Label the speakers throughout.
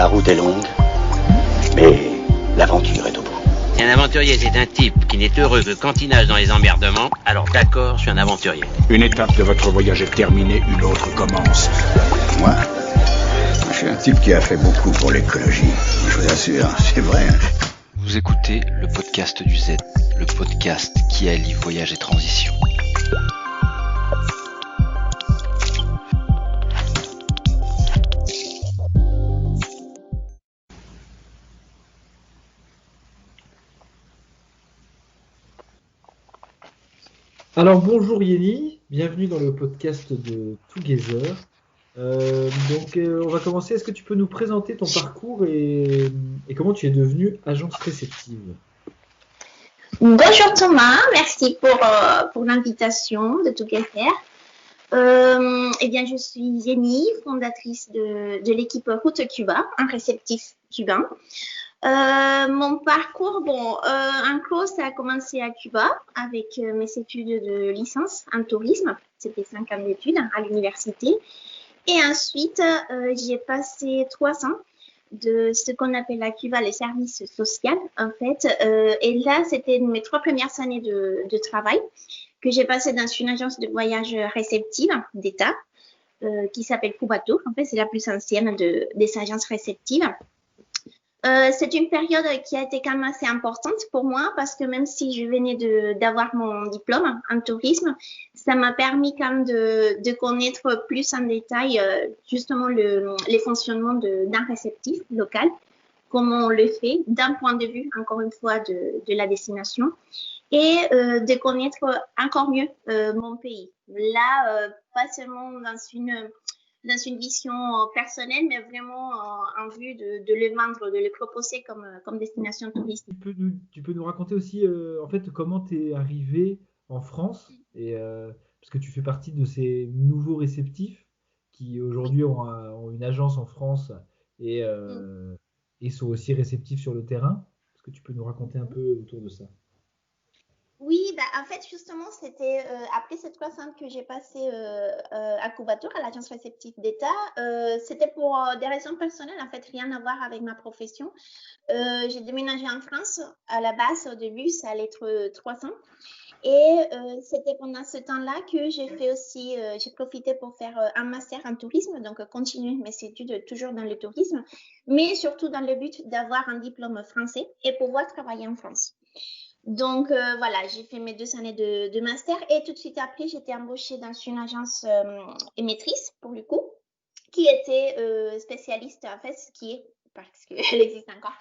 Speaker 1: La route est longue, mais l'aventure est au bout.
Speaker 2: Si un aventurier, c'est un type qui n'est heureux que quand il nage dans les emmerdements, alors d'accord, je suis un aventurier.
Speaker 3: Une étape de votre voyage est terminée, une autre commence.
Speaker 4: Moi, je suis un type qui a fait beaucoup pour l'écologie. Je vous assure, c'est vrai.
Speaker 5: Vous écoutez le podcast du Z, le podcast qui allie voyage et transition.
Speaker 6: Alors bonjour Yeni, bienvenue dans le podcast de Together. On va commencer. Est-ce que tu peux nous présenter ton parcours et comment tu es devenue agence réceptive?
Speaker 7: Bonjour Thomas, merci pour l'invitation de Together. Je suis Yeni, fondatrice de l'équipe Route Cuba, un réceptif cubain. Mon parcours, en gros, ça a commencé à Cuba avec mes études de licence en tourisme. C'était 5 ans d'études à l'université. Et ensuite, j'ai passé 3 ans de ce qu'on appelle à Cuba les services sociaux, en fait. Et là, c'était mes 3 premières années de travail que j'ai passé dans une agence de voyage réceptive d'État qui s'appelle Cubatur. En fait, c'est la plus ancienne des agences réceptives. C'est une période qui a été quand même assez importante pour moi parce que même si je venais d'avoir mon diplôme en tourisme, ça m'a permis quand même de connaître plus en détail justement les fonctionnements d'un réceptif local, comment on le fait d'un point de vue, encore une fois, de la destination et de connaître encore mieux mon pays. Là, pas seulement dans une vision personnelle, mais vraiment en vue de le vendre, de le proposer comme destination touristique.
Speaker 6: Tu peux nous raconter aussi en fait comment tu es arrivé en France parce que tu fais partie de ces nouveaux réceptifs qui aujourd'hui ont une agence en France et sont aussi réceptifs sur le terrain. Est-ce que tu peux nous raconter un peu autour de ça?
Speaker 7: Oui, en fait, justement, c'était après ces 3 ans que j'ai passé à Cubatur, à l'agence réceptive d'État. C'était pour des raisons personnelles, en fait, rien à voir avec ma profession. J'ai déménagé en France. À la base, au début, ça allait être 3 ans. Et c'était pendant ce temps-là que j'ai profité pour faire un master en tourisme, donc continuer mes études toujours dans le tourisme, mais surtout dans le but d'avoir un diplôme français et pouvoir travailler en France. Donc, j'ai fait mes 2 années de master et tout de suite après, j'étais embauchée dans une agence émettrice, pour le coup, qui était spécialiste, en fait, parce qu'elle existe encore,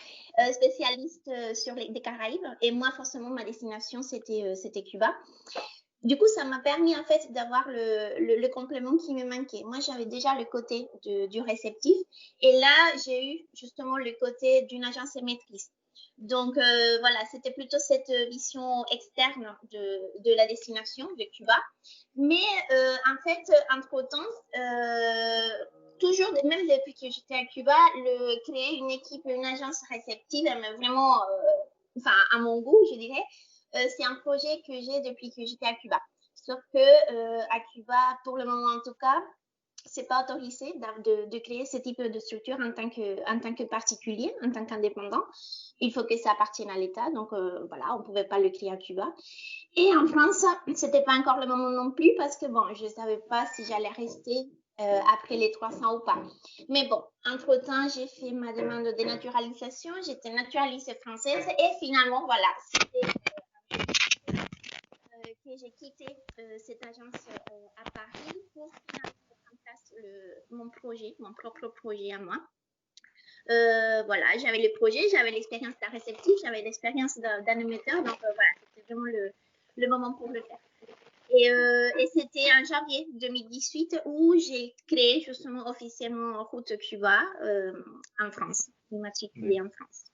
Speaker 7: spécialiste sur les Caraïbes. Et moi, forcément, ma destination, c'était Cuba. Du coup, ça m'a permis, en fait, d'avoir le complément qui me manquait. Moi, j'avais déjà le côté du réceptif. Et là, j'ai eu justement le côté d'une agence émettrice. Donc, c'était plutôt cette vision externe de la destination de Cuba. Mais en fait, entre-temps, toujours, même depuis que j'étais à Cuba, créer une équipe, une agence réceptive, mais vraiment, à mon goût, je dirais, c'est un projet que j'ai depuis que j'étais à Cuba. Sauf que à Cuba, pour le moment en tout cas, c'est pas autorisé de créer ce type de structure en tant que particulier, en tant qu'indépendant. Il faut que ça appartienne à l'État. Donc, on pouvait pas le créer à Cuba. Et en France, c'était pas encore le moment non plus parce que, je savais pas si j'allais rester après les 300 ou pas. Mais bon, entre-temps, j'ai fait ma demande de dénaturalisation. J'étais naturalisée française et finalement, c'était que j'ai quitté cette agence à Paris pour finalement mettre en place mon propre projet à moi. J'avais le projet, j'avais l'expérience d'un réceptif, j'avais l'expérience d'un émetteur, donc c'était vraiment le moment pour le faire. Et c'était en janvier 2018 où j'ai créé justement officiellement Route Cuba en France, immatriculée en France.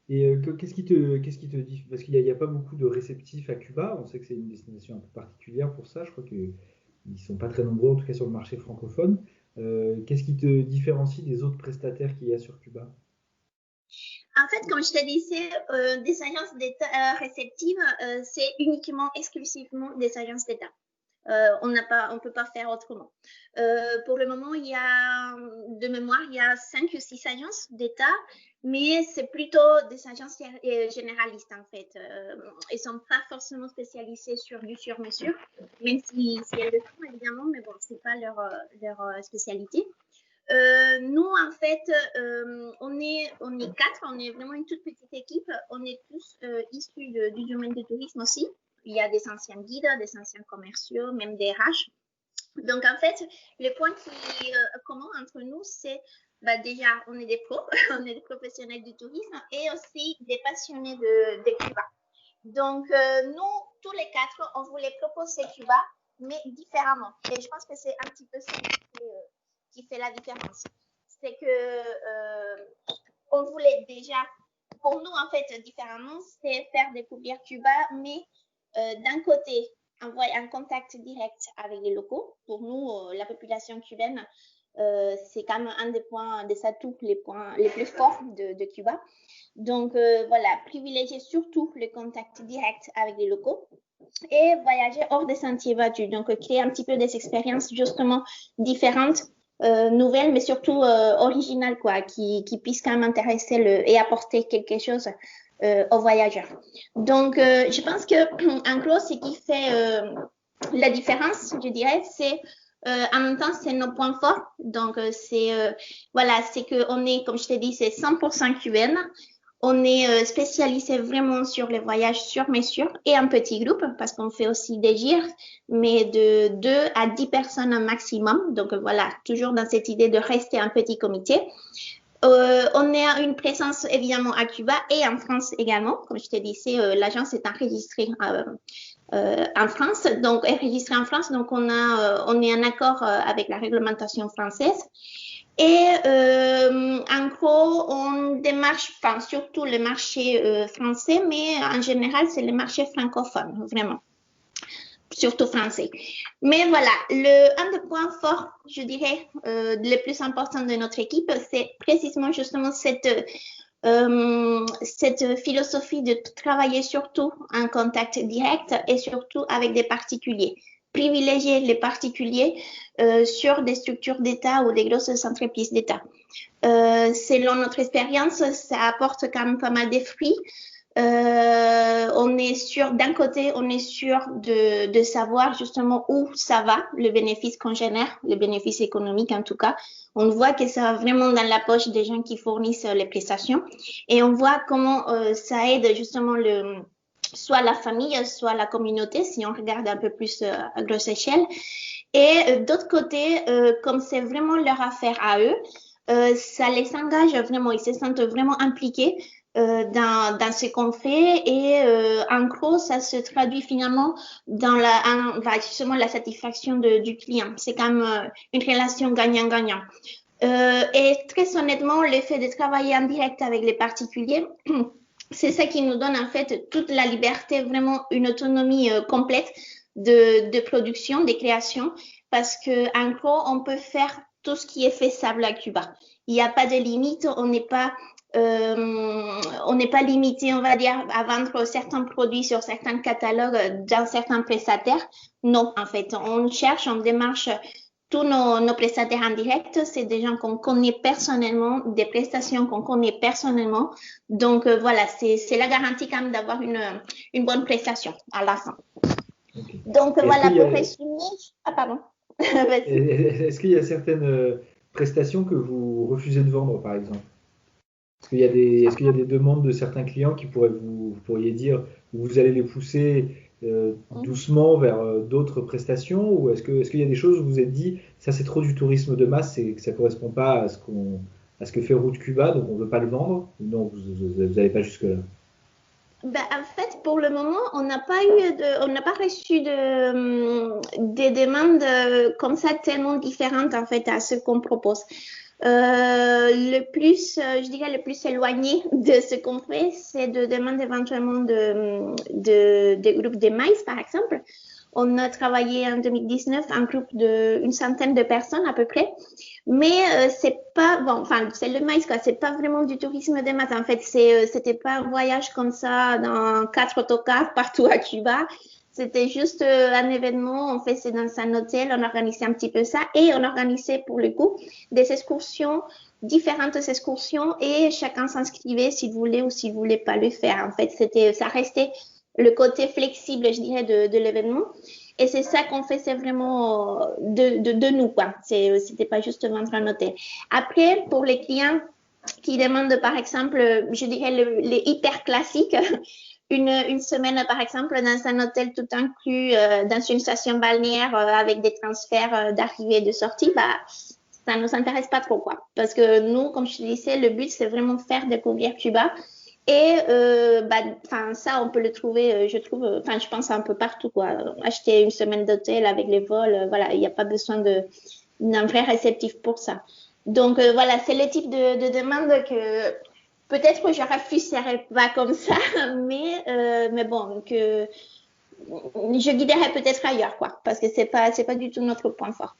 Speaker 6: Et qu'est-ce qui te dit? Parce qu'il n'y a pas beaucoup de réceptifs à Cuba. On sait que c'est une destination un peu particulière pour ça. Je crois qu'ils ne sont pas très nombreux, en tout cas sur le marché francophone. Qu'est-ce qui te différencie des autres prestataires qu'il y a sur Cuba?
Speaker 7: En fait, comme je te disais, des agences d'État réceptives, c'est exclusivement des agences d'État. On peut pas faire autrement. Pour le moment, il y a, de mémoire, il y a 5 ou 6 agences d'État, mais c'est plutôt des agences généralistes en fait. Ils sont pas forcément spécialisées sur du sur-mesure, même si elles le font évidemment, mais bon, c'est pas leur spécialité. Nous, en fait, on est 4, on est vraiment une toute petite équipe. On est tous issus du domaine du tourisme aussi. Il y a des anciens guides, des anciens commerciaux, même des RH. Donc, en fait, le point qui est commun entre nous, c'est déjà, on est des pros, on est des professionnels du tourisme et aussi des passionnés de Cuba. Donc, nous, tous les 4, on voulait proposer Cuba, mais différemment. Et je pense que c'est un petit peu ça qui fait la différence. C'est que on voulait déjà, pour nous, en fait, différemment, c'est faire découvrir Cuba, mais d'un côté, envoyer un contact direct avec les locaux. Pour nous, la population cubaine, c'est quand même un des points, des atouts les plus forts de Cuba. Donc, voilà, privilégier surtout le contact direct avec les locaux et voyager hors des sentiers battus. Donc, créer un petit peu des expériences justement différentes, nouvelles, mais surtout originales, quoi, qui puissent quand même intéresser et apporter quelque chose aux voyageurs. Donc, je pense que en gros, ce qui fait la différence, je dirais, c'est en même temps, c'est nos points forts. Donc, voilà, c'est qu'on est, comme je t'ai dit, c'est 100% cubaine. On est spécialisé vraiment sur les voyages sur mesure et en petits groupes parce qu'on fait aussi des gyres, mais de 2 à 10 personnes un maximum. Donc, voilà, toujours dans cette idée de rester un petit comité. On a une présence évidemment à Cuba et en France également. Comme je te disais, l'agence est enregistrée en France, donc enregistrée en France. Donc on est en accord avec la réglementation française. Et en gros, on démarche, enfin surtout le marché français, mais en général c'est le marché francophone, vraiment. Surtout français. Mais voilà, un des points forts, je dirais, le plus important de notre équipe, c'est précisément justement cette philosophie de travailler surtout en contact direct et surtout avec des particuliers. Privilégier les particuliers sur des structures d'État ou des grosses entreprises d'État. Selon notre expérience, ça apporte quand même pas mal de fruits. On est sûr, d'un côté, on est sûr de savoir justement où ça va, le bénéfice qu'on génère, le bénéfice économique en tout cas. On voit que ça va vraiment dans la poche des gens qui fournissent les prestations et on voit comment ça aide justement soit la famille, soit la communauté, si on regarde un peu plus à grosse échelle. Et d'autre côté, comme c'est vraiment leur affaire à eux, ça les engage vraiment, ils se sentent vraiment impliqués dans ce qu'on fait et en gros ça se traduit finalement dans justement la satisfaction du client. C'est quand même une relation gagnant-gagnant. Et très honnêtement, le fait de travailler en direct avec les particuliers, c'est ça qui nous donne en fait toute la liberté, vraiment une autonomie complète de production, de création, parce que en gros on peut faire tout ce qui est faisable à Cuba. Il n'y a pas de limite, on n'est pas limité, on va dire, à vendre certains produits sur certains catalogues dans certains prestataires. Non, en fait, on démarche tous nos prestataires en direct. C'est des gens qu'on connaît personnellement, des prestations qu'on connaît personnellement. Donc, voilà, c'est la garantie quand même d'avoir une bonne prestation à la fin. Okay. Donc, voilà, pour résumer... Ah, pardon.
Speaker 6: Est-ce qu'il y a certaines prestations que vous refusez de vendre, par exemple ? Est-ce qu'il y a des demandes de certains clients qui vous pourriez dire vous allez les pousser doucement vers d'autres prestations, ou est-ce qu'il y a des choses où vous vous êtes dit ça c'est trop du tourisme de masse et que ça correspond pas à ce que fait Route Cuba, donc on veut pas le vendre? Non, vous n'allez pas jusque là.
Speaker 7: En fait, pour le moment, on n'a pas reçu des demandes comme ça tellement différentes en fait à ce qu'on propose. Le plus éloigné de ce qu'on fait, c'est de demander éventuellement de groupes de maïs, par exemple. On a travaillé en 2019 un groupe d'une centaine de personnes à peu près, mais c'est pas c'est le maïs quoi, c'est pas vraiment du tourisme de masse. En fait, c'était pas un voyage comme ça dans 4 autocars partout à Cuba. C'était juste un événement, on fait c'est dans un hôtel, on organisait un petit peu ça et on organisait pour le coup des excursions, différentes excursions et chacun s'inscrivait s'il voulait ou s'il voulait pas le faire. En fait, ça restait le côté flexible, je dirais, de l'événement. Et c'est ça qu'on fait, c'est vraiment de nous, quoi. C'était pas juste vendre un hôtel. Après, pour les clients qui demandent, par exemple, je dirais les hyper classiques, une semaine, par exemple, dans un hôtel tout inclus, dans une station balnéaire avec des transferts d'arrivée et de sortie, ça nous intéresse pas trop, quoi. Parce que nous, comme je te disais, le but, c'est vraiment faire découvrir Cuba. Et ça, on peut le trouver, je pense un peu partout, quoi. Acheter une semaine d'hôtel avec les vols, voilà, il n'y a pas besoin d'un vrai réceptif pour ça. Donc voilà, c'est le type de demande que peut-être que je refuserais pas comme ça, mais bon, que je guiderais peut-être ailleurs, quoi, parce que c'est pas du tout notre point fort.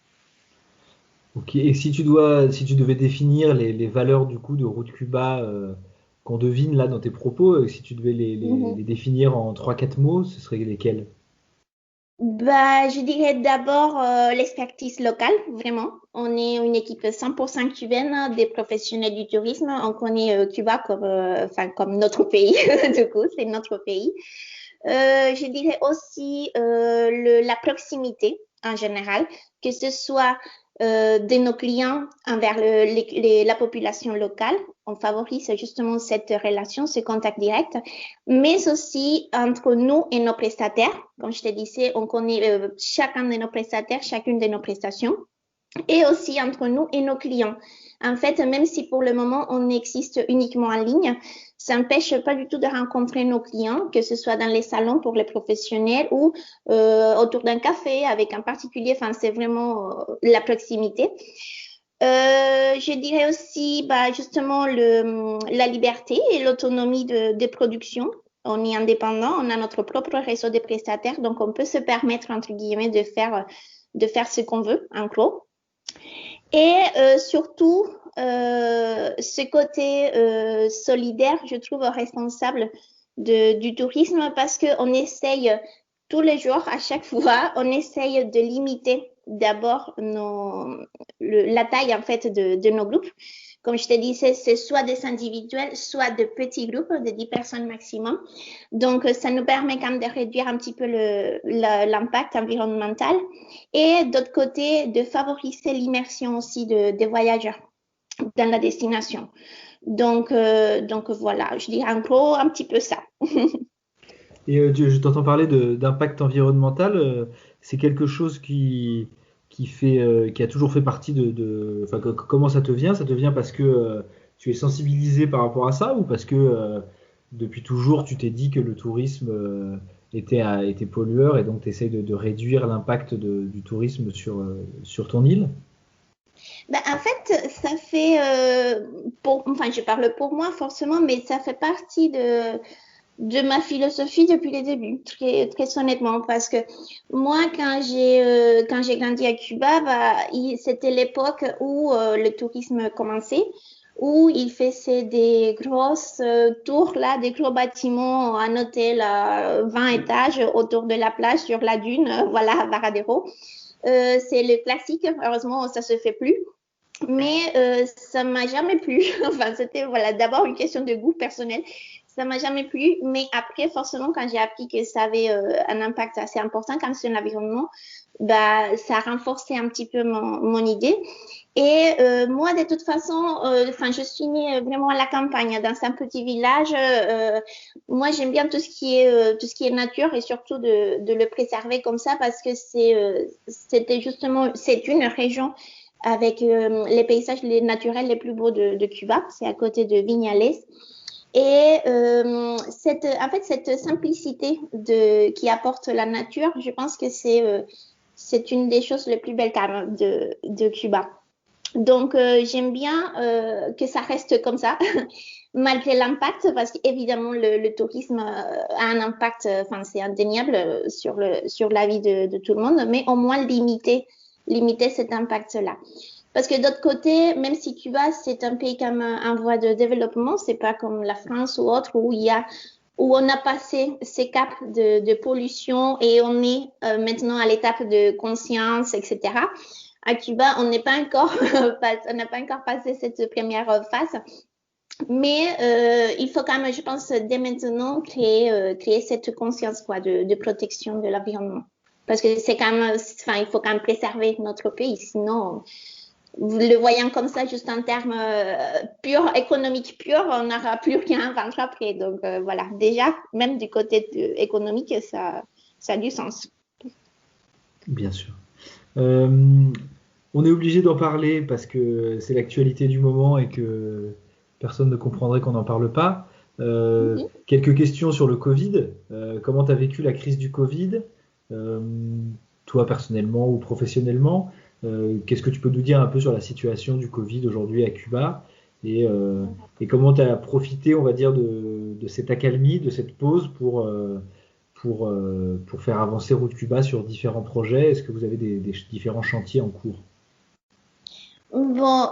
Speaker 6: Ok, et si tu devais définir les valeurs du coup de Route Cuba qu'on devine là dans tes propos, si tu devais les définir en 3-4 mots, ce seraient lesquels?
Speaker 7: Je dirais d'abord l'expertise locale, vraiment. On est une équipe 100% cubaine, des professionnels du tourisme. On connaît Cuba comme notre pays, du coup, c'est notre pays. Je dirais aussi la proximité en général, que ce soit de nos clients envers la population locale. On favorise justement cette relation, ce contact direct, mais aussi entre nous et nos prestataires. Comme je te disais, on connaît chacun de nos prestataires, chacune de nos prestations, et aussi entre nous et nos clients. En fait, même si pour le moment on existe uniquement en ligne, ça n'empêche pas du tout de rencontrer nos clients, que ce soit dans les salons pour les professionnels ou autour d'un café avec un particulier. Enfin, c'est vraiment la proximité. Je dirais aussi justement la liberté et l'autonomie de production. On est indépendant, on a notre propre réseau de prestataires, donc on peut se permettre, entre guillemets, de faire ce qu'on veut, en gros. Et surtout, ce côté solidaire, je trouve responsable du tourisme parce qu'on essaye tous les jours, à chaque fois, on essaye de limiter d'abord la taille en fait de nos groupes. Comme je te disais, c'est soit des individuels, soit de petits groupes de 10 personnes maximum. Donc, ça nous permet quand même de réduire un petit peu l'impact environnemental et d'autre côté, de favoriser l'immersion aussi des voyageurs dans la destination. Donc voilà, je dirais en gros un petit peu ça.
Speaker 6: Et je t'entends parler d'impact environnemental. C'est quelque chose qui a toujours fait partie comment ça te vient? Ça te vient parce que tu es sensibilisé par rapport à ça ou parce que depuis toujours tu t'es dit que le tourisme était pollueur et donc tu essayes de réduire l'impact du tourisme sur ton île?
Speaker 7: En fait, ça fait, je parle pour moi forcément, mais ça fait partie de ma philosophie depuis le début, très, très honnêtement, parce que moi, quand j'ai grandi à Cuba, c'était l'époque où le tourisme commençait, où il faisait des grosses tours, là, des gros bâtiments, un hôtel à 20 étages autour de la plage, sur la dune, voilà, à Varadero. C'est le classique, heureusement, ça se fait plus. Mais ça m'a jamais plu. Enfin, c'était d'abord une question de goût personnel. Ça m'a jamais plu, mais après, forcément, quand j'ai appris que ça avait un impact assez important quand sur l'environnement, ça a renforcé un petit peu mon idée. Et moi, de toute façon, je suis née vraiment à la campagne, dans un petit village. Moi, j'aime bien tout ce qui est nature et surtout de le préserver comme ça parce que c'est une région avec les paysages naturels les plus beaux de Cuba. C'est à côté de Viñales. Et cette simplicité qui apporte la nature, je pense que c'est une des choses les plus belles quand même de Cuba. Donc, j'aime bien que ça reste comme ça, malgré l'impact, parce qu'évidemment, le tourisme a un impact, c'est indéniable sur la vie de tout le monde, mais au moins limiter cet impact-là. Parce que d'autre côté, même si Cuba, c'est un pays comme en voie de développement, c'est pas comme la France ou autre où il y a où on a passé ces caps de pollution et on est maintenant à l'étape de conscience, etc. À Cuba, on n'a pas encore passé cette première phase. Mais il faut quand même, je pense, dès maintenant créer cette conscience quoi, de protection de l'environnement. Parce que c'est quand même, enfin, il faut quand même préserver notre pays, sinon, le voyant comme ça, juste en termes économiques purs, on n'aura plus rien à vendre après. Donc voilà, déjà, même du côté économique, ça a du sens.
Speaker 6: Bien sûr. On est obligé d'en parler parce que c'est l'actualité du moment et que personne ne comprendrait qu'on n'en parle pas. Quelques questions sur le Covid. Comment tu as vécu la crise du Covid, toi personnellement ou professionnellement? Qu'est-ce que tu peux nous dire un peu sur la situation du Covid aujourd'hui à Cuba et comment tu as profité, on va dire, de cette accalmie, de cette pause pour faire avancer Route Cuba sur différents projets? Est-ce que vous avez des différents chantiers en cours?
Speaker 7: Bon,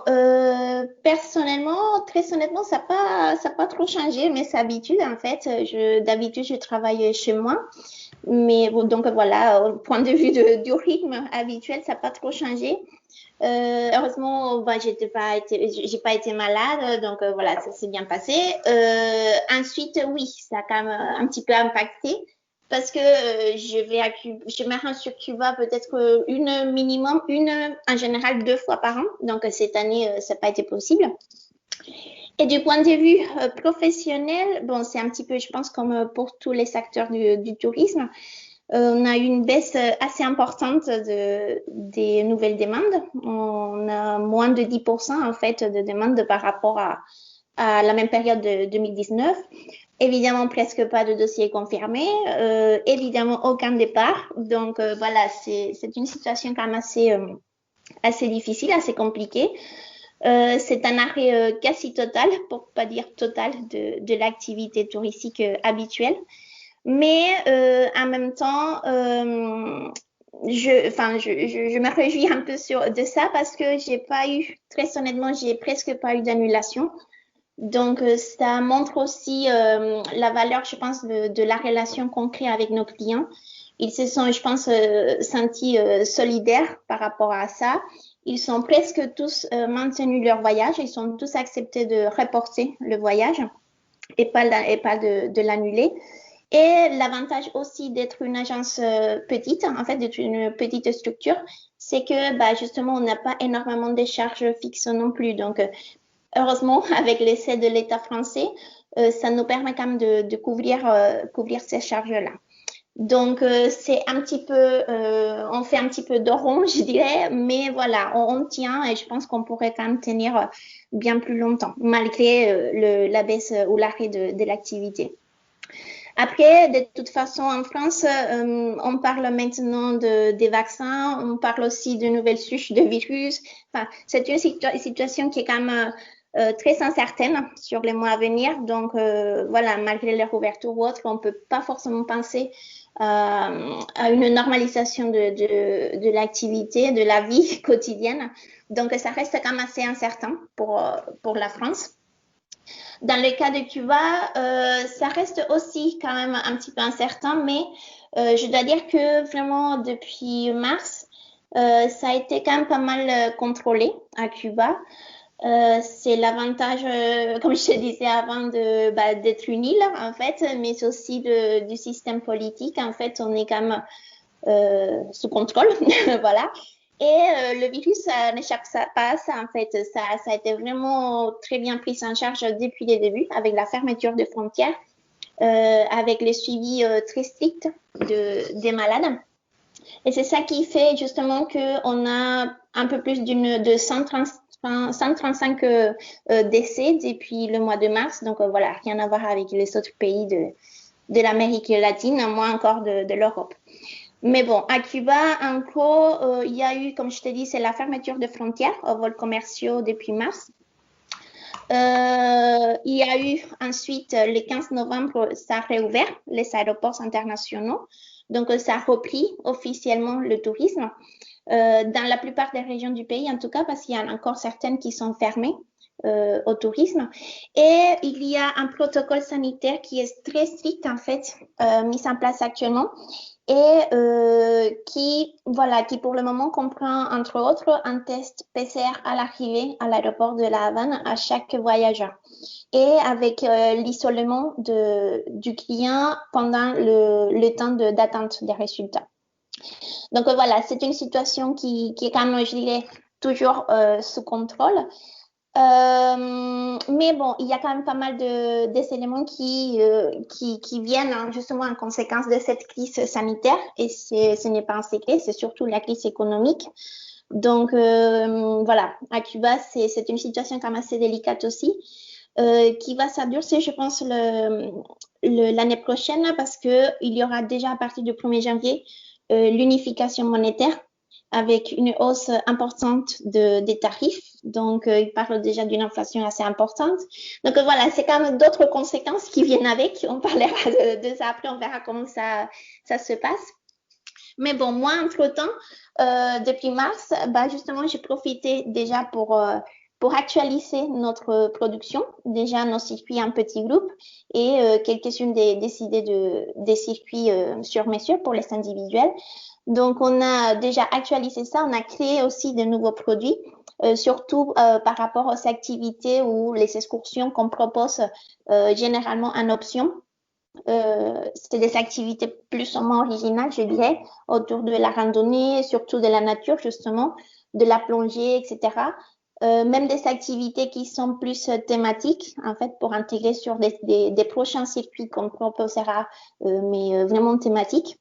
Speaker 7: personnellement, très honnêtement, ça n'a pas trop changé, mais c'est habitude en fait. D'habitude, je travaille chez moi, mais bon, donc voilà, au point de vue du rythme habituel, ça n'a pas trop changé. Heureusement, bah, j'ai pas été malade, donc voilà, ça s'est bien passé. Ensuite, oui, ça a quand même un petit peu impacté. Parce que je me rends sur Cuba peut-être en général 2 fois par an. Donc cette année, ça n'a pas été possible. Et du point de vue professionnel, bon, c'est un petit peu, je pense, comme pour tous les secteurs du tourisme. On a eu une baisse assez importante des nouvelles demandes. On a moins de 10% en fait de demandes par rapport à la même période de 2019. Évidemment, presque pas de dossiers confirmés. Évidemment, aucun départ. Donc, voilà, c'est une situation quand même assez difficile, assez compliquée. C'est un arrêt quasi total, pour pas dire total, de l'activité touristique habituelle. Mais en même temps, je me réjouis un peu de ça parce que très honnêtement, j'ai presque pas eu d'annulation. Donc, ça montre aussi la valeur, je pense, de la relation qu'on crée avec nos clients. Ils se sont, je pense, sentis solidaires par rapport à ça. Ils sont presque tous maintenus leur voyage. Ils sont tous acceptés de reporter le voyage et pas de l'annuler. Et l'avantage aussi d'être une agence petite, en fait, d'être une petite structure, c'est que justement, on n'a pas énormément de charges fixes non plus. Donc, heureusement, avec l'essai de l'État français, ça nous permet quand même de couvrir ces charges-là. Donc, c'est un petit peu, on fait un petit peu de rond, je dirais, mais voilà, on tient et je pense qu'on pourrait quand même tenir bien plus longtemps, malgré la baisse ou l'arrêt de l'activité. Après, de toute façon, en France, on parle maintenant des vaccins, on parle aussi de nouvelles souches de virus. Enfin, c'est une situation qui est quand même très incertaine sur les mois à venir. Donc, voilà, malgré leur ouverture ou autre, on peut pas forcément penser à une normalisation de l'activité, de la vie quotidienne. Donc, ça reste quand même assez incertain pour la France. Dans le cas de Cuba, ça reste aussi quand même un petit peu incertain, mais je dois dire que vraiment depuis mars, ça a été quand même pas mal contrôlé à Cuba. C'est l'avantage, comme je te disais avant, d'être une île en fait, mais c'est aussi du système politique. En fait, on est quand même sous contrôle, voilà. Et le virus n'échappe pas à ça, en fait. Ça a été vraiment très bien pris en charge depuis les débuts, avec la fermeture des frontières, avec le suivi très strict des malades. Et c'est ça qui fait justement qu'on a un peu plus de 135 décès depuis le mois de mars. Donc voilà, rien à voir avec les autres pays de l'Amérique latine, moins encore de l'Europe. Mais bon, à Cuba, en gros, il y a eu, comme je te dis, c'est la fermeture des frontières aux vols commerciaux depuis mars. Il y a eu ensuite, le 15 novembre, ça a réouvert les aéroports internationaux. Donc, ça a repris officiellement le tourisme. dans la plupart des régions du pays, en tout cas, parce qu'il y en a encore certaines qui sont fermées au tourisme. Et il y a un protocole sanitaire qui est très strict, en fait, mis en place actuellement et qui pour le moment comprend, entre autres, un test PCR à l'arrivée à l'aéroport de La Havane à chaque voyageur et avec l'isolement du client pendant le temps d'attente des résultats. Donc voilà, c'est une situation qui est quand même, je dirais, toujours sous contrôle. Mais bon, il y a quand même pas mal des éléments qui viennent justement en conséquence de cette crise sanitaire et ce n'est pas un secret, c'est surtout la crise économique. Donc voilà, à Cuba, c'est une situation quand même assez délicate aussi, qui va s'endurcir, je pense, l'année prochaine parce que il y aura déjà à partir du 1er janvier l'unification monétaire avec une hausse importante des tarifs. Donc, il parle déjà d'une inflation assez importante. Donc, voilà, c'est quand même d'autres conséquences qui viennent avec. On parlera de ça après, on verra comment ça se passe. Mais bon, moi, entre-temps, depuis mars, justement, j'ai profité déjà pour actualiser notre production, déjà nos circuits en petits groupes et quelques-unes des idées des circuits sur mesure pour les individuels. Donc, on a déjà actualisé ça, on a créé aussi de nouveaux produits, surtout par rapport aux activités ou les excursions qu'on propose généralement en option. C'est des activités plus ou moins originales, je dirais, autour de la randonnée, surtout de la nature, justement, de la plongée, etc. Même des activités qui sont plus thématiques, en fait, pour intégrer sur des prochains circuits qu'on proposera, mais vraiment thématiques.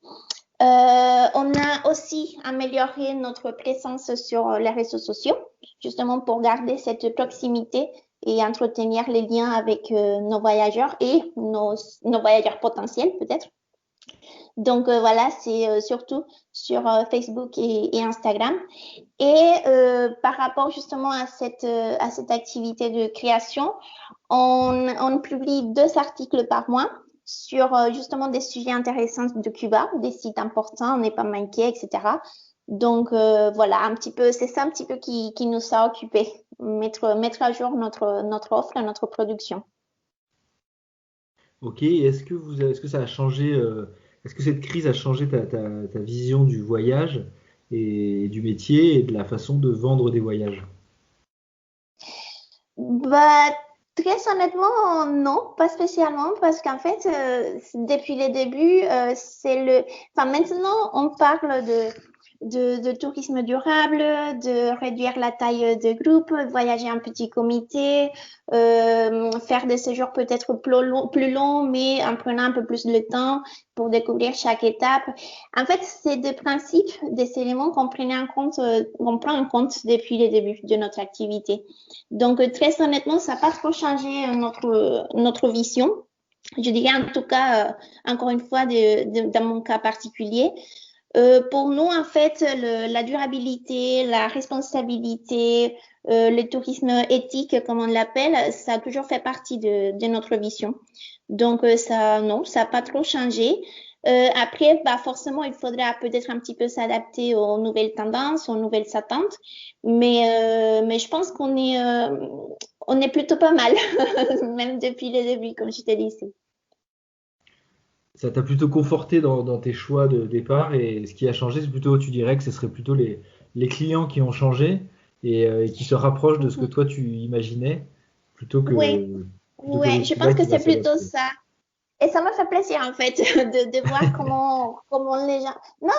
Speaker 7: On a aussi amélioré notre présence sur les réseaux sociaux, justement pour garder cette proximité et entretenir les liens avec nos voyageurs et nos voyageurs potentiels peut-être. Donc voilà, c'est surtout sur Facebook et Instagram. Et par rapport justement à cette activité de création, on publie 2 articles par mois sur justement des sujets intéressants de Cuba, des sites importants, on n'est pas manqué, etc. Donc voilà, un petit peu, c'est ça un petit peu qui nous a occupés, mettre à jour notre offre, notre production.
Speaker 6: Ok, est-ce que ça a changé, est-ce que cette crise a changé ta vision du voyage et du métier et de la façon de vendre des voyages?
Speaker 7: Très honnêtement, non, pas spécialement, parce qu'en fait, depuis les débuts, maintenant, on parle de tourisme durable, de réduire la taille de groupe, voyager en petit comité, faire des séjours peut-être plus longs, mais en prenant un peu plus de temps pour découvrir chaque étape. En fait, c'est des principes, des éléments qu'on prend en compte depuis les débuts de notre activité. Donc, très honnêtement, ça n'a pas trop changé notre vision. Je dirais en tout cas, encore une fois, dans mon cas particulier. Pour nous, en fait, la durabilité, la responsabilité, le tourisme éthique, comme on l'appelle, ça a toujours fait partie de notre vision. Donc, ça n'a pas trop changé. Après, forcément, il faudra peut-être un petit peu s'adapter aux nouvelles tendances, aux nouvelles attentes. Mais je pense qu'on est plutôt pas mal, même depuis le début, comme je te disais.
Speaker 6: Ça t'a plutôt conforté dans tes choix de départ et ce qui a changé, c'est plutôt, tu dirais que ce serait plutôt les clients qui ont changé et qui se rapprochent de ce que toi tu imaginais plutôt que.
Speaker 7: Oui, je pense que c'est plutôt ça. Et ça me fait plaisir en fait de voir comment les gens. Non,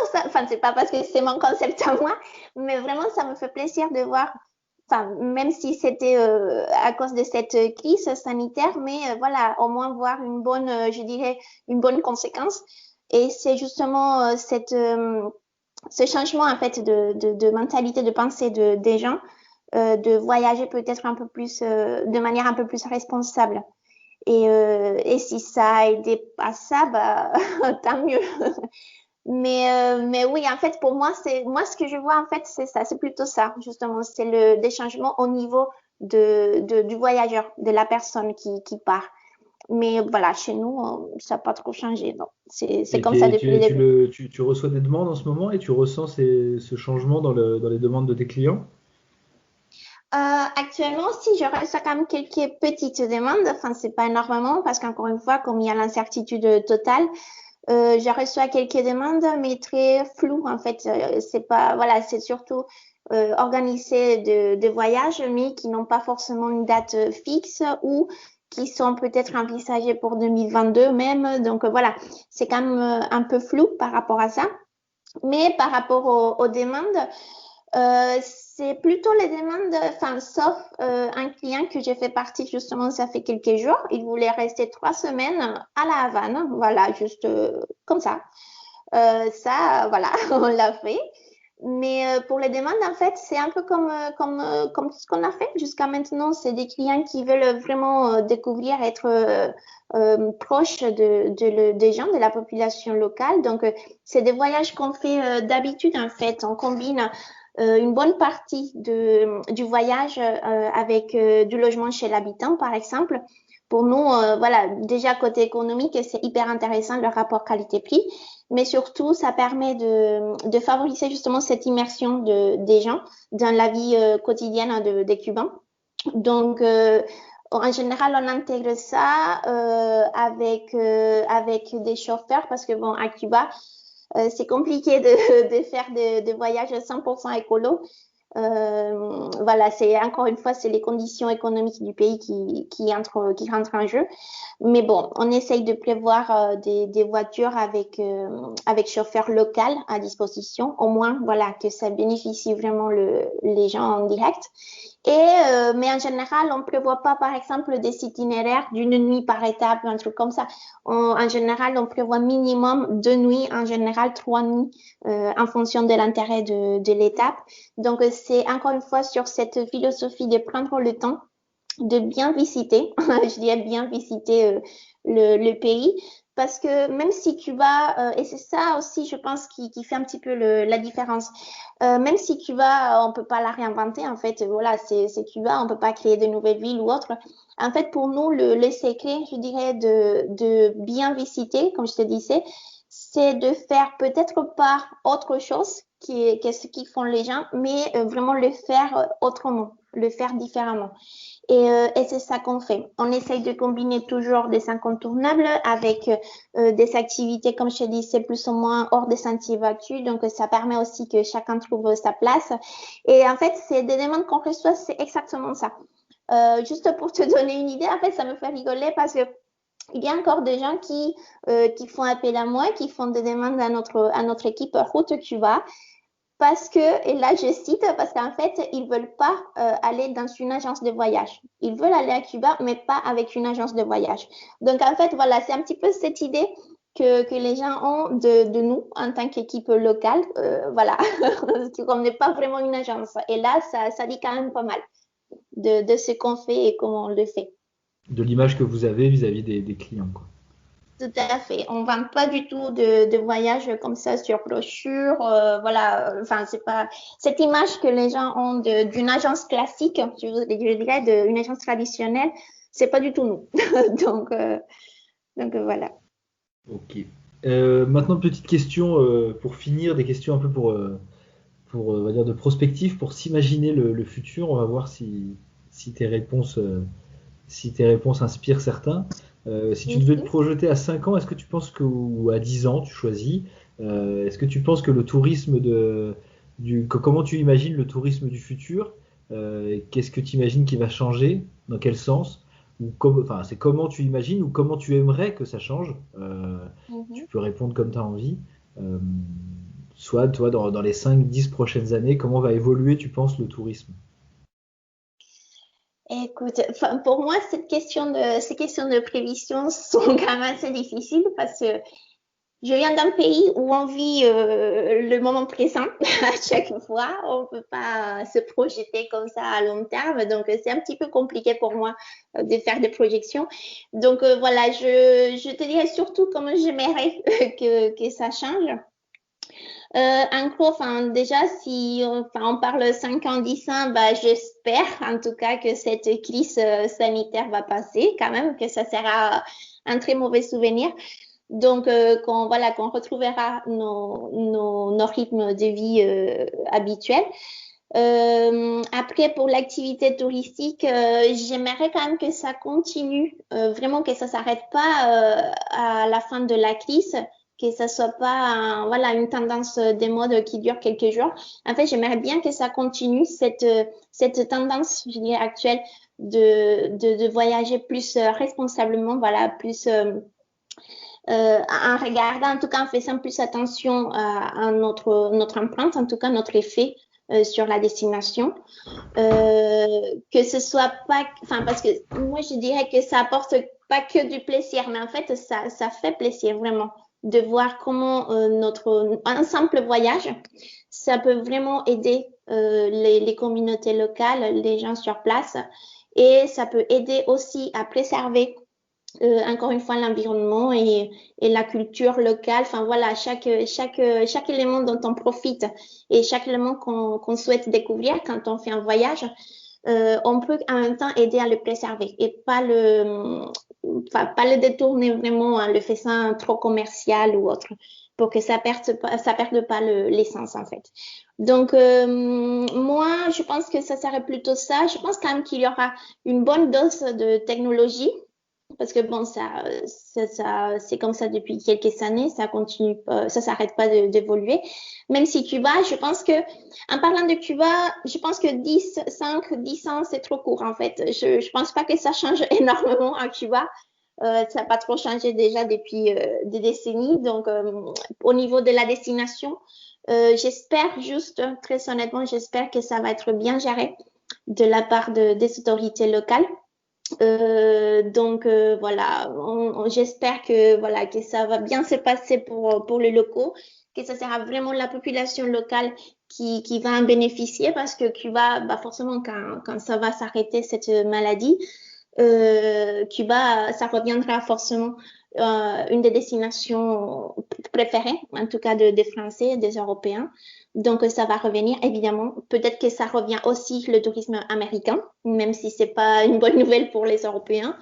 Speaker 7: c'est pas parce que c'est mon concept à moi, mais vraiment ça me fait plaisir de voir. Même si c'était à cause de cette crise sanitaire, mais voilà, au moins voir une bonne conséquence. Et c'est justement ce changement en fait de mentalité, de pensée des gens, de voyager peut-être un peu plus, de manière un peu plus responsable. Et si ça a aidé à ça, tant mieux. Mais oui, en fait, pour moi, ce que je vois, en fait, c'est ça, c'est plutôt ça, justement, c'est des changements au niveau du voyageur, de la personne qui part. Mais voilà, chez nous, ça n'a pas trop changé. Non. C'est
Speaker 6: Et
Speaker 7: comme ça depuis le début.
Speaker 6: tu reçois des demandes en ce moment et tu ressens ce changement dans les demandes de tes clients?
Speaker 7: Actuellement, si je reçois quand même quelques petites demandes, enfin, c'est pas énormément parce qu'encore une fois, comme il y a l'incertitude totale, je reçois quelques demandes, mais très floues, en fait. C'est pas, voilà, c'est surtout organiser de voyages, mais qui n'ont pas forcément une date fixe ou qui sont peut-être envisagés pour 2022 même. Donc voilà, c'est quand même un peu flou par rapport à ça. Mais par rapport aux demandes, c'est plutôt les demandes, enfin, sauf un client que j'ai fait partie justement, ça fait quelques jours. Il voulait rester 3 semaines à la Havane, voilà, juste comme ça. Ça, voilà, on l'a fait. Mais pour les demandes, en fait, c'est un peu comme ce qu'on a fait jusqu'à maintenant. C'est des clients qui veulent vraiment découvrir, être proches des gens, de la population locale. Donc, c'est des voyages qu'on fait d'habitude, en fait. On combine une bonne partie du voyage avec du logement chez l'habitant, par exemple. Pour nous, voilà, déjà côté économique, c'est hyper intéressant le rapport qualité-prix, mais surtout, ça permet de favoriser justement cette immersion des gens dans la vie quotidienne des Cubains. Donc, en général, on intègre ça avec des chauffeurs parce que bon, à Cuba, c'est compliqué de faire des voyages 100% écolo. Voilà, c'est encore une fois, c'est les conditions économiques du pays qui rentrent en jeu. Mais bon, on essaye de prévoir des voitures avec chauffeur local à disposition, au moins voilà que ça bénéficie vraiment les gens en direct. Mais en général, on prévoit pas, par exemple, des itinéraires d'une nuit par étape, un truc comme ça. En général, on prévoit minimum 2 nuits, en général 3 nuits, en fonction de l'intérêt de l'étape. Donc, c'est encore une fois sur cette philosophie de prendre le temps de bien visiter, je dirais bien visiter le pays. Parce que même si Cuba, et c'est ça aussi, je pense, qui fait un petit peu la différence. Même si Cuba, on peut pas la réinventer, en fait, voilà, c'est Cuba, on peut pas créer de nouvelles villes ou autre. En fait, pour nous, le secret, je dirais, de bien visiter, comme je te disais, c'est de faire peut-être pas autre chose qu'est ce qu'ils font les gens, mais vraiment le faire autrement, le faire différemment. Et c'est ça qu'on fait. On essaye de combiner toujours des incontournables avec des activités, comme je te dis, c'est plus ou moins hors des sentiers battus. Donc, ça permet aussi que chacun trouve sa place. Et en fait, c'est des demandes qu'on reçoit, c'est exactement ça. Juste pour te donner une idée, en fait, ça me fait rigoler parce que il y a encore des gens qui font appel à moi, qui font des demandes à notre équipe Route Cuba. Parce que, et là je cite, parce qu'en fait, ils veulent pas aller dans une agence de voyage. Ils veulent aller à Cuba, mais pas avec une agence de voyage. Donc en fait, voilà, c'est un petit peu cette idée que les gens ont de nous en tant qu'équipe locale. Voilà, qu'on n'est pas vraiment une agence. Et là, ça dit quand même pas mal de ce qu'on fait et comment on le fait.
Speaker 6: De l'image que vous avez vis-à-vis des clients, quoi.
Speaker 7: Tout à fait. On vend pas du tout de voyage comme ça sur brochure. Voilà. Enfin, c'est pas cette image que les gens ont d'une agence classique, je dirais, d'une agence traditionnelle. C'est pas du tout nous. donc voilà.
Speaker 6: Ok. Maintenant, petite question pour finir, des questions un peu pour on va dire de prospective, pour s'imaginer le futur. On va voir si tes réponses inspirent certains. Si tu devais te projeter à 5 ans, est-ce que tu penses ou à 10 ans, tu choisis, est-ce que tu penses que le tourisme comment tu imagines le tourisme du futur, qu'est-ce que tu imagines qui va changer, dans quel sens, enfin, c'est comment tu imagines ou comment tu aimerais que ça change, tu peux répondre comme tu as envie, soit toi dans les 5-10 prochaines années, comment va évoluer, tu penses, le tourisme?
Speaker 7: Écoute, pour moi, ces questions de prévision sont quand même assez difficiles parce que je viens d'un pays où on vit le moment présent à chaque fois. On peut pas se projeter comme ça à long terme. Donc, c'est un petit peu compliqué pour moi de faire des projections. Donc, voilà, je te dirais surtout comment j'aimerais que ça change. En gros, enfin, déjà, si on parle 5 ans, 10 ans, bah, j'espère en tout cas que cette crise sanitaire va passer quand même, que ça sera un très mauvais souvenir. Donc, qu'on retrouvera nos rythmes de vie habituels. Après, pour l'activité touristique, j'aimerais quand même que ça continue, vraiment que ça s'arrête pas à la fin de la crise, que ça soit pas une tendance des modes qui dure quelques jours. En fait, j'aimerais bien que ça continue cette tendance, je dirais actuelle, de voyager plus responsablement, plus en regardant, en tout cas en faisant plus attention à notre empreinte, en tout cas notre effet sur la destination, que ce soit pas, parce que moi je dirais que ça apporte pas que du plaisir, mais en fait ça fait plaisir vraiment de voir comment un simple voyage, ça peut vraiment aider les communautés locales, les gens sur place, et ça peut aider aussi à préserver encore une fois l'environnement et la culture locale. Enfin voilà, chaque élément dont on profite et chaque élément qu'on souhaite découvrir quand on fait un voyage, on peut en même temps aider à le préserver et pas le détourner vraiment en le faisant trop commercial ou autre, pour que ça perde pas l'essence en fait. Donc moi je pense que ça serait plutôt ça. Je pense quand même qu'il y aura une bonne dose de technologie, parce que bon, ça c'est comme ça depuis quelques années, ça continue pas, ça s'arrête pas d'évoluer. Même si Cuba, je pense que, en parlant de Cuba, je pense que 10 ans, c'est trop court, en fait. Je pense pas que ça change énormément à Cuba. Ça n'a pas trop changé déjà depuis des décennies. Donc, au niveau de la destination, j'espère juste, très honnêtement, j'espère que ça va être bien géré de la part des autorités locales. Donc voilà, j'espère que ça va bien se passer pour les locaux, que ça sera vraiment la population locale qui va en bénéficier, parce que Cuba, forcément quand ça va s'arrêter cette maladie, Cuba, ça reviendra forcément une des destinations préférées, en tout cas des Français, des Européens. Donc, ça va revenir, évidemment. Peut-être que ça revient aussi le tourisme américain, même si c'est pas une bonne nouvelle pour les Européens.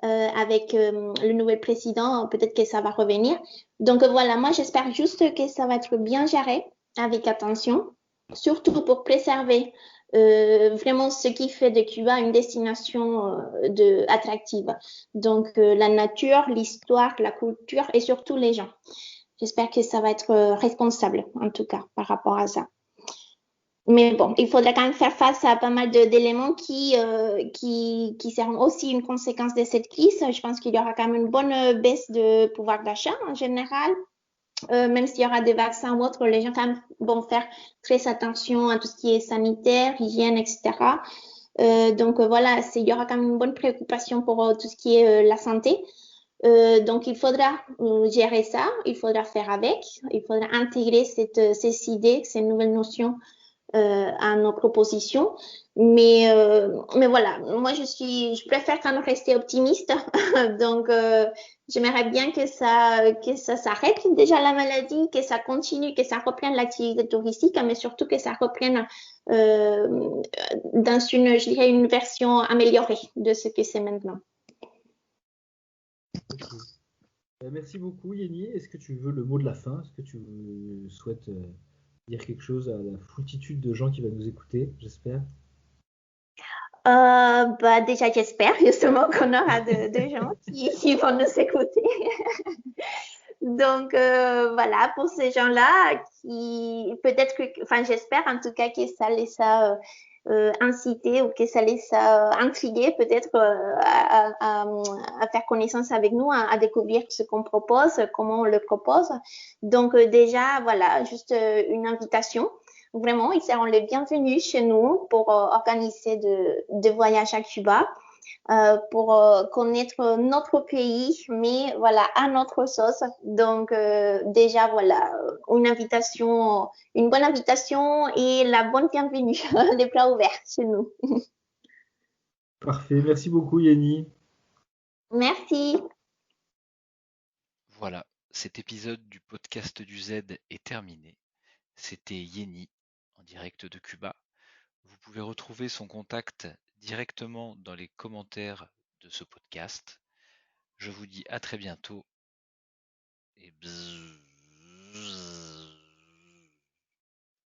Speaker 7: Avec le nouvel président, peut-être que ça va revenir. Donc, voilà, moi, j'espère juste que ça va être bien géré, avec attention, surtout pour préserver vraiment ce qui fait de Cuba une destination attractive. Donc, la nature, l'histoire, la culture et surtout les gens. J'espère que ça va être responsable, en tout cas, par rapport à ça. Mais bon, il faudra quand même faire face à pas mal d'éléments qui seront aussi une conséquence de cette crise. Je pense qu'il y aura quand même une bonne baisse de pouvoir d'achat en général. Même s'il y aura des vaccins ou autres, les gens quand même vont faire très attention à tout ce qui est sanitaire, hygiène, etc. Donc voilà, il y aura quand même une bonne préoccupation pour tout ce qui est la santé. Donc il faudra gérer ça, il faudra faire avec, il faudra intégrer ces idées, ces nouvelles notions à nos propositions. Mais voilà, moi je préfère quand même rester optimiste. Donc j'aimerais bien que ça s'arrête déjà la maladie, que ça continue, que ça reprenne l'activité touristique, mais surtout que ça reprenne dans je dirais une version améliorée de ce que c'est maintenant.
Speaker 6: Okay. Merci beaucoup Yenny. Est-ce que tu veux le mot de la fin? Est-ce que tu souhaites dire quelque chose à la foultitude de gens qui vont nous écouter, j'espère?
Speaker 7: Déjà, j'espère justement qu'on aura de gens qui vont nous écouter. Donc, voilà, pour ces gens-là, peut-être j'espère en tout cas que ça les a inciter ou que ça les a intrigués peut-être à faire connaissance avec nous, à découvrir ce qu'on propose, comment on le propose. Donc déjà, voilà, juste une invitation. Vraiment, ils seront les bienvenus chez nous pour organiser de voyages à Cuba, pour connaître notre pays, mais voilà, à notre sauce. Donc déjà, voilà, une bonne invitation et la bonne bienvenue, les bras ouverts chez nous.
Speaker 6: Parfait, merci beaucoup Yenny.
Speaker 7: Merci.
Speaker 5: Voilà, cet épisode du podcast du Z est terminé. C'était Yeni, en direct de Cuba. Vous pouvez retrouver son contact directement dans les commentaires de ce podcast. Je vous dis à très bientôt et bzzz.